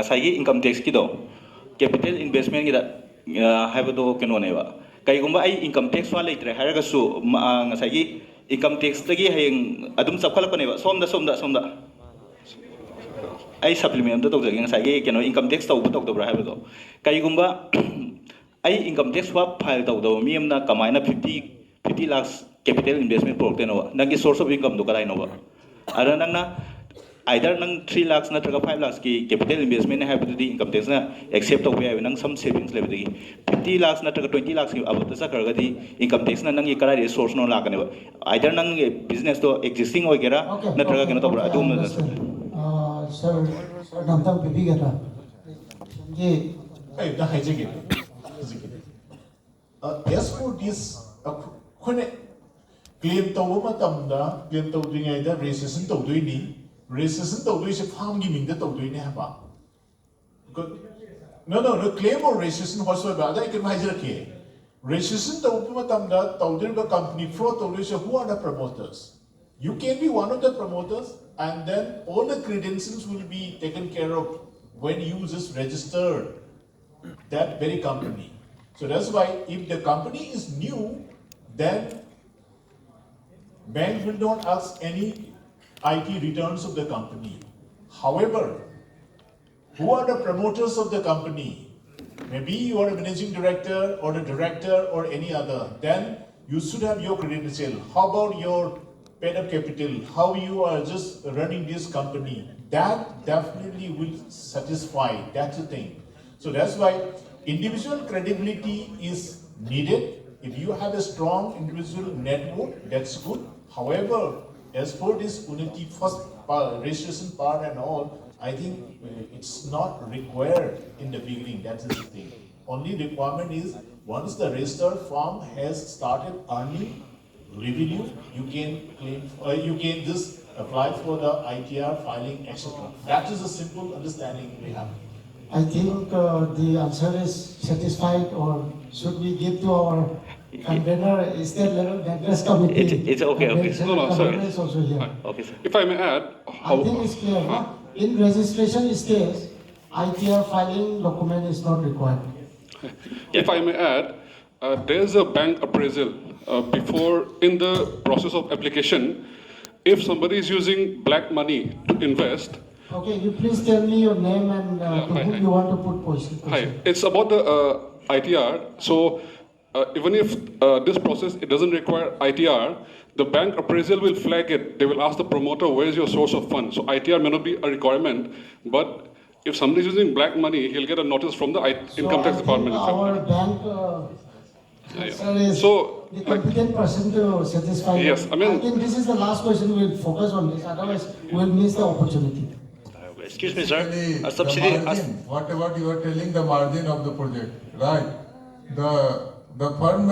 Asai income tax kido capital investment gida haibado kenoneba kaigumba ai income tax wa leitre haragasu ngasai income tax tagi hayeng adum sapkhalakpaneba somda ai supplement to tawjagi ngasai keno income tax tawbu tawdobra haibado kaigumba ai income tax wa file tawdo mi amna kamaina 50 lakhs capital investment porteno nangi source of income do kalai no ba ara nangna either nang 3 lakhs na traga 5 lakhs ki capital investment na have the income tax na accept over have nang some savings level di 50 lakhs na traga 20 lakhs ki abut sa karga di income tax na nang i kara resource no la kane ba either nang business to existing ho gera na traga keno to bra adum na sir namtang bibi gata ye ai da hai jige as for this khone claim taw matamda claim taw dingai da registration taw doini registration taw doi se farm gi ming da taw doini ha ba no claim or registration whatsoever da ikin mai jira ke registration taw matamda taw dir ba company fraud taw doi se who are the promoters you can be one of the promoters and then all the credentials will be taken care of when you just registered that very company. So that's why if the company is new, then bank will not ask any IT returns of the company. However, who are the promoters of the company? Maybe you are a managing director or a director or any other. Then you should have your credential. How about your paid up capital? How you are just running this company? That definitely will satisfy. That's the thing. So that's why individual credibility is needed. If you have a strong individual network, that's good. However, as for this UNNATI first registration part and all, I think it's not required in the beginning. That's the thing. Only requirement is once the registered firm has started earning revenue, you can claim, you can just apply for the ITR filing, etc. That is a simple understanding we have. I think the answer is satisfied, or should we give to our convener, state level bankers committee? It's okay. No, sir. Is also here. Okay, sir. If I may add, I think it's clear. In registration stage, ITR filing document is not required. if I may add, there's a bank appraisal before in the process of application. If somebody is using black money to invest. Okay, you please tell me your name and to whom you want to put question. Hi, it's about the ITR. So even if this process it doesn't require ITR, the bank appraisal will flag it. They will ask the promoter, where is your source of funds? So ITR may not be a requirement, but if somebody is using black money, he'll get a notice from the income tax department. Our bank sir is so, the competent person to satisfy. Yes, I think this is the last question. We'll focus on this. Otherwise, we'll miss the opportunity. Excuse me, sir. The Subsidy. margin, whatever you are telling, the margin of the project, right? The firm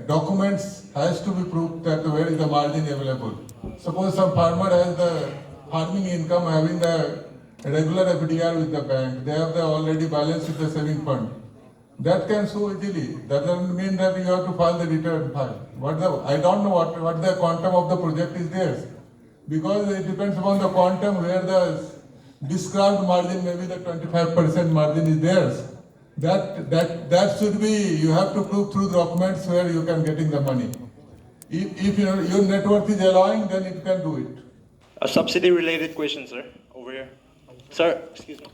documents has to be proved that where is the margin available. Suppose some farmer has the farming income having the regular FDR with the bank, they have the already balance with the saving fund. That can show easily. That doesn't mean that you have to file the return file. I don't know what the quantum of the project is there, because it depends upon the quantum where the described margin, maybe the 25% margin is theirs. That should be, you have to prove through documents where you can getting the money. If your net worth is allowing, then it can do it. A subsidy related question, sir. Over here. Sir, excuse me.